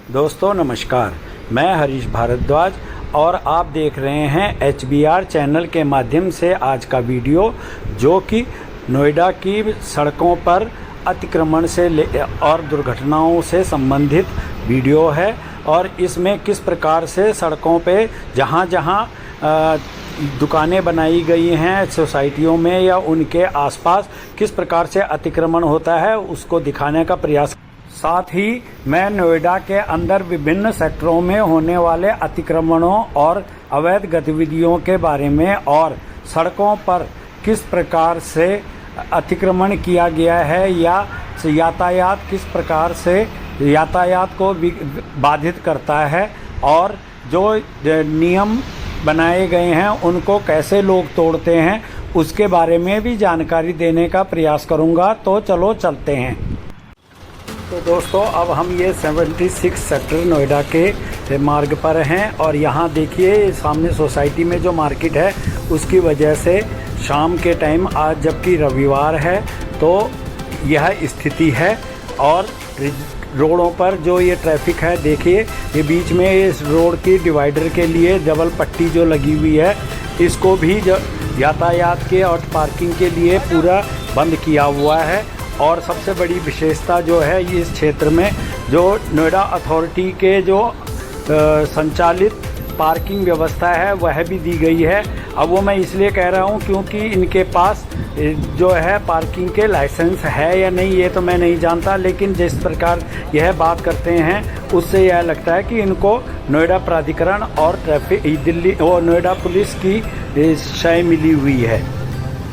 दोस्तों नमस्कार, मैं हरीश भारद्वाज और आप देख रहे हैं HBR चैनल के माध्यम से आज का वीडियो, जो कि नोएडा की सड़कों पर अतिक्रमण से और दुर्घटनाओं से संबंधित वीडियो है। और इसमें किस प्रकार से सड़कों पे जहाँ दुकानें बनाई गई हैं सोसाइटियों में या उनके आसपास किस प्रकार से अतिक्रमण होता है उसको दिखाने का प्रयास। साथ ही मैं नोएडा के अंदर विभिन्न सेक्टरों में होने वाले अतिक्रमणों और अवैध गतिविधियों के बारे में और सड़कों पर किस प्रकार से अतिक्रमण किया गया है या यातायात किस प्रकार से यातायात को बाधित करता है और जो नियम बनाए गए हैं उनको कैसे लोग तोड़ते हैं उसके बारे में भी जानकारी देने का प्रयास करूंगा। तो चलो चलते हैं। तो दोस्तों अब हम ये 76 सेक्टर नोएडा के मार्ग पर हैं और यहाँ देखिए सामने सोसाइटी में जो मार्केट है उसकी वजह से शाम के टाइम आज जबकि रविवार है तो यह स्थिति है। और रोडों पर जो ये ट्रैफिक है देखिए, ये बीच में इस रोड की डिवाइडर के लिए डबल पट्टी जो लगी हुई है इसको भी यातायात के और पार्किंग के लिए पूरा बंद किया हुआ है। और सबसे बड़ी विशेषता जो है ये इस क्षेत्र में जो नोएडा अथॉरिटी के जो संचालित पार्किंग व्यवस्था है वह भी दी गई है। अब वो मैं इसलिए कह रहा हूँ क्योंकि इनके पास जो है पार्किंग के लाइसेंस है या नहीं ये तो मैं नहीं जानता, लेकिन जिस प्रकार यह बात करते हैं उससे यह लगता है कि इनको नोएडा प्राधिकरण और ट्रैफिक दिल्ली और नोएडा पुलिस की शय मिली हुई है।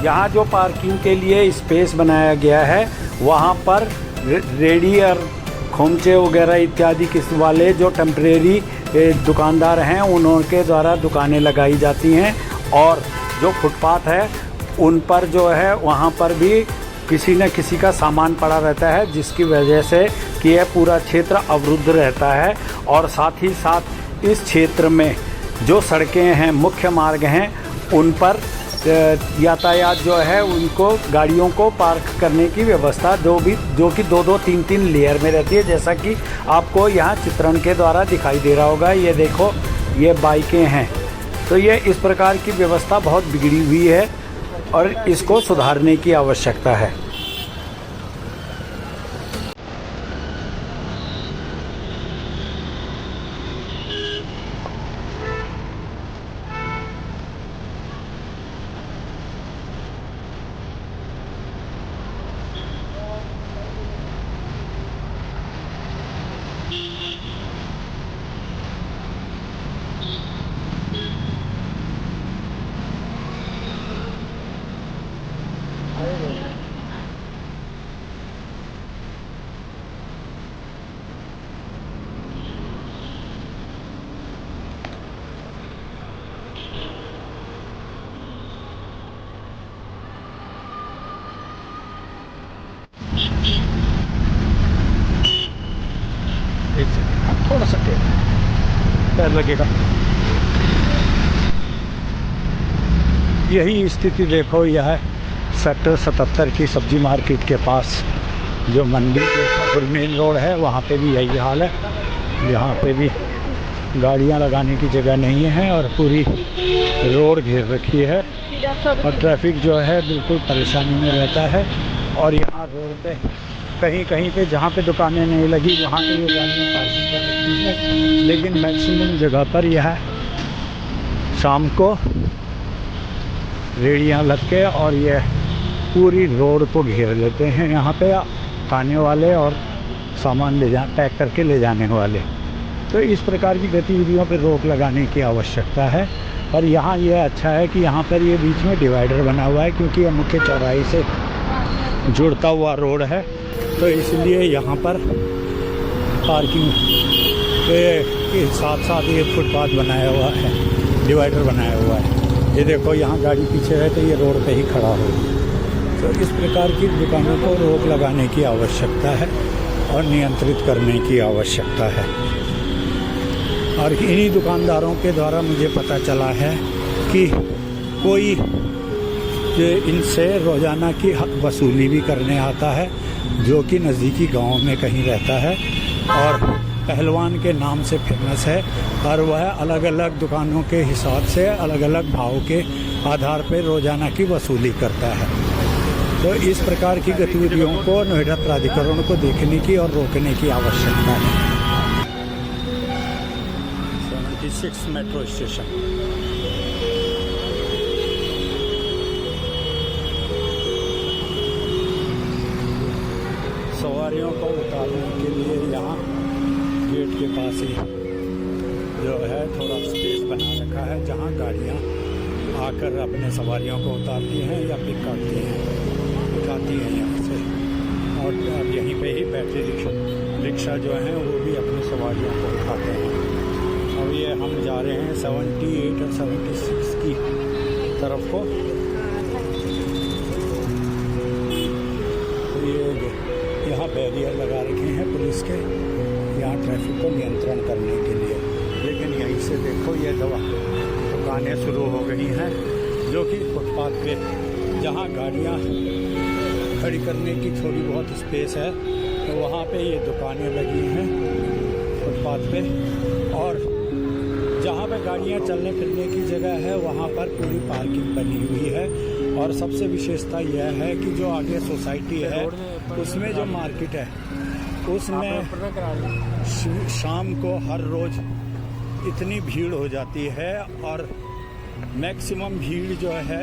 यहाँ जो पार्किंग के लिए स्पेस बनाया गया है वहाँ पर रेडी और खोमचे वगैरह इत्यादि किस्म वाले जो टेम्परेरी दुकानदार हैं उनके द्वारा दुकानें लगाई जाती हैं। और जो फुटपाथ है उन पर जो है वहाँ पर भी किसी न किसी का सामान पड़ा रहता है, जिसकी वजह से कि यह पूरा क्षेत्र अवरुद्ध रहता है। और साथ ही साथ इस क्षेत्र में जो सड़कें हैं मुख्य मार्ग हैं उन पर यातायात जो है उनको गाड़ियों को पार्क करने की व्यवस्था जो कि 2-2, 3-3 लेयर में रहती है, जैसा कि आपको यहाँ चित्रण के द्वारा दिखाई दे रहा होगा। ये देखो ये बाइकें हैं, तो ये इस प्रकार की व्यवस्था बहुत बिगड़ी हुई है और इसको सुधारने की आवश्यकता है। थोड़ा सा पैर लगेगा। यही स्थिति देखो, यह सेक्टर 77 की सब्जी मार्केट के पास जो मंडी के मेन रोड है वहाँ पे भी यही हाल है। यहाँ पे भी गाड़ियाँ लगाने की जगह नहीं है और पूरी रोड घेर रखी है और ट्रैफिक जो है बिल्कुल परेशानी में रहता है। और यहाँ रोड पे कहीं कहीं पे जहाँ पे दुकानें नहीं लगी वहाँ पे ये गाड़ियाँ पार्किंग कर रखी है, लेकिन मैक्सिमम जगह पर यह शाम को रेड़ियाँ लग के और ये पूरी रोड को घेर लेते हैं यहाँ पे खाने वाले और सामान पैक करके ले जाने वाले। तो इस प्रकार की गतिविधियों पर रोक लगाने की आवश्यकता है। और यहाँ ये अच्छा है कि यहाँ पर ये बीच में डिवाइडर बना हुआ है, क्योंकि यह मुख्य चौराहे से जुड़ता हुआ रोड है, तो इसलिए यहाँ पर पार्किंग के साथ साथ ये फुटपाथ बनाया हुआ है, डिवाइडर बनाया हुआ है। ये देखो यहाँ गाड़ी पीछे है तो ये रोड पे ही खड़ा होगी। तो इस प्रकार की दुकानों को रोक लगाने की आवश्यकता है और नियंत्रित करने की आवश्यकता है। और इन्हीं दुकानदारों के द्वारा मुझे पता चला है कि कोई इनसे रोज़ाना की वसूली भी करने आता है, जो कि नज़दीकी गांव में कहीं रहता है। और पहलवान के नाम से फेमस है और वह अलग अलग दुकानों के हिसाब से अलग अलग भाव के आधार पर रोजाना की वसूली करता है। तो इस प्रकार की गतिविधियों को नोएडा प्राधिकरण को देखने की और रोकने की आवश्यकता है। 76 मेट्रो स्टेशन। सवारियों को उतारने के लिए यहाँ गेट के पास ही जो है थोड़ा स्पेस बना रखा है, जहाँ गाड़ियाँ आकर अपने सवारियों को उतारती हैं या पिक करती हैं, उठाती हैं यहाँ से। और अब यहीं पे ही बैटरी रिक्शा जो हैं वो भी अपनी सवारियों को उठाते हैं। अब ये हम जा रहे हैं 78 और 76 की तरफ को। यहाँ बैरियर लगा रखे हैं पुलिस के, यहाँ ट्रैफिक को नियंत्रण करने के लिए। लेकिन यहीं से देखो ये दुकानें शुरू हो गई हैं, जो कि फुटपाथ पे जहाँ गाड़ियाँ खड़ी करने की थोड़ी बहुत स्पेस है, तो वहाँ पे ये दुकानें लगी हैं फुटपाथ पे। और जहाँ पे गाड़ियाँ चलने फिरने की जगह है वहाँ पर पूरी पार्किंग बनी हुई है। और सबसे विशेषता यह है कि जो आगे सोसाइटी है उसमें जो मार्केट है उसमें शाम को हर रोज़ इतनी भीड़ हो जाती है और मैक्सिमम भीड़ जो है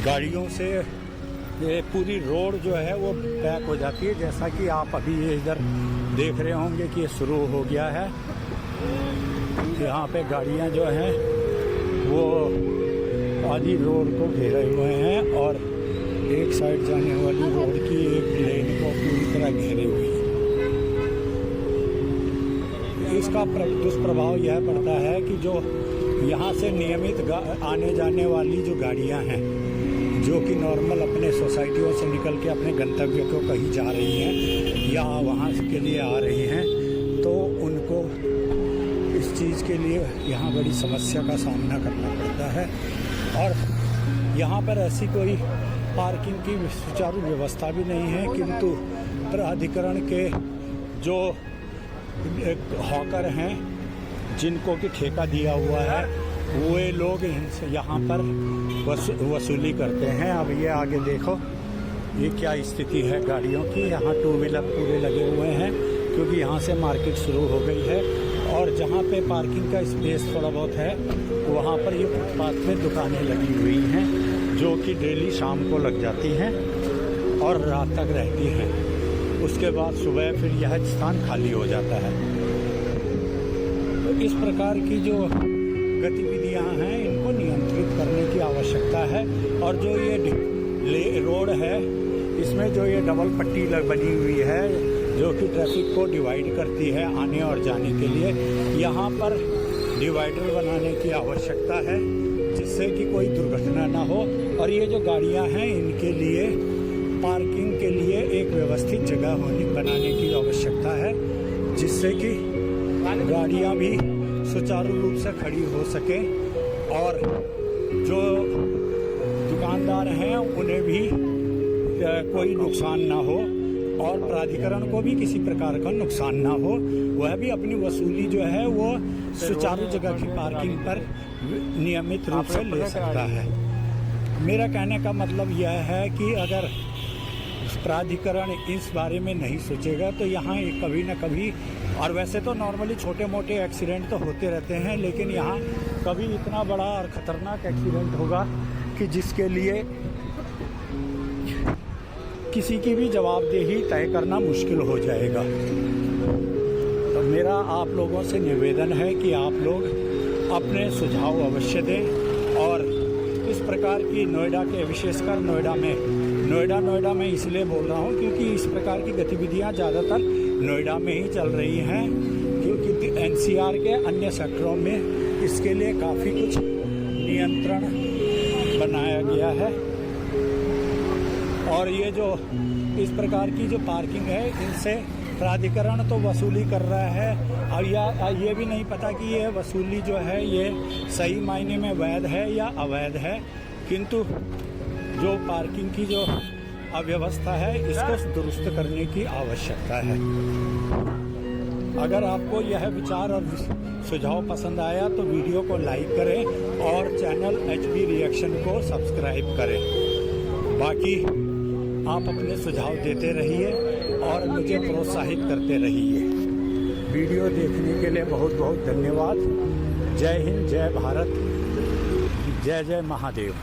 गाड़ियों से ये पूरी रोड जो है वो पैक हो जाती है। जैसा कि आप अभी ये इधर देख रहे होंगे कि ये शुरू हो गया है। यहाँ पे गाड़ियाँ जो हैं वो आधी रोड को घेरे हुए हैं और एक साइड जाने वाली रोड की एक लेन को पूरी तरह घेरे हुई है। इसका दुष्प्रभाव यह पड़ता है कि जो यहाँ से नियमित आने जाने वाली जो गाड़ियाँ हैं, जो कि नॉर्मल अपने सोसाइटियों से निकल के अपने गंतव्य को कहीं जा रही हैं या वहाँ के लिए आ रही हैं, तो उनको इस चीज़ के लिए यहाँ बड़ी समस्या का सामना करना पड़ता है। और यहाँ पर ऐसी कोई पार्किंग की सुचारू व्यवस्था भी नहीं है, किंतु प्राधिकरण के जो हॉकर हैं जिनको कि ठेका दिया हुआ है वे लोग यहाँ पर वसूली करते हैं। अब ये आगे देखो ये क्या स्थिति है गाड़ियों की। यहाँ टू व्हीलर पूरे लगे हुए हैं क्योंकि यहाँ से मार्केट शुरू हो गई है। और जहाँ पे पार्किंग का स्पेस थोड़ा बहुत है वहाँ पर ये फुटपाथ में दुकानें लगी हुई हैं, जो कि डेली शाम को लग जाती हैं और रात तक रहती हैं। उसके बाद सुबह फिर यह स्थान खाली हो जाता है। तो इस प्रकार की जो गतिविधियां हैं इनको नियंत्रित करने की आवश्यकता है। और जो ये रोड है इसमें जो ये डबल पट्टी बनी हुई है जो कि ट्रैफिक को डिवाइड करती है आने और जाने के लिए, यहाँ पर डिवाइडर बनाने की आवश्यकता है जिससे कि कोई दुर्घटना ना हो। और ये जो गाड़ियाँ हैं इनके लिए पार्किंग के लिए एक व्यवस्थित जगह बनाने की आवश्यकता है, जिससे कि गाड़ियाँ भी सुचारू रूप से खड़ी हो सके और जो दुकानदार हैं उन्हें भी कोई नुकसान ना हो और प्राधिकरण को भी किसी प्रकार का नुकसान ना हो। वह भी अपनी वसूली जो है वो सुचारू जगह की पार्किंग पर नियमित रूप से ले सकता है। मेरा कहने का मतलब यह है कि अगर प्राधिकरण इस बारे में नहीं सोचेगा तो यहाँ कभी न कभी, और वैसे तो नॉर्मली छोटे मोटे एक्सीडेंट तो होते रहते हैं, लेकिन यहाँ कभी इतना बड़ा और ख़तरनाक एक्सीडेंट होगा कि जिसके लिए किसी की भी जवाबदेही तय करना मुश्किल हो जाएगा। तो मेरा आप लोगों से निवेदन है कि आप लोग अपने सुझाव अवश्य दें। और इस प्रकार की नोएडा के, विशेषकर नोएडा में इसलिए बोल रहा हूँ क्योंकि इस प्रकार की गतिविधियाँ ज़्यादातर नोएडा में ही चल रही हैं, क्योंकि एनसीआर के अन्य सेक्टरों में इसके लिए काफ़ी कुछ नियंत्रण बनाया गया है। और ये जो इस प्रकार की जो पार्किंग है इनसे प्राधिकरण तो वसूली कर रहा है, और ये भी नहीं पता कि ये वसूली जो है ये सही मायने में वैध है या अवैध है। किंतु जो पार्किंग की जो अव्यवस्था है इसको दुरुस्त करने की आवश्यकता है। अगर आपको यह विचार और सुझाव पसंद आया तो वीडियो को लाइक करें और चैनल HB रिएक्शन को सब्सक्राइब करें। बाकी आप अपने सुझाव देते रहिए और मुझे प्रोत्साहित करते रहिए। वीडियो देखने के लिए बहुत बहुत धन्यवाद। जय हिंद, जय भारत, जय जय महादेव।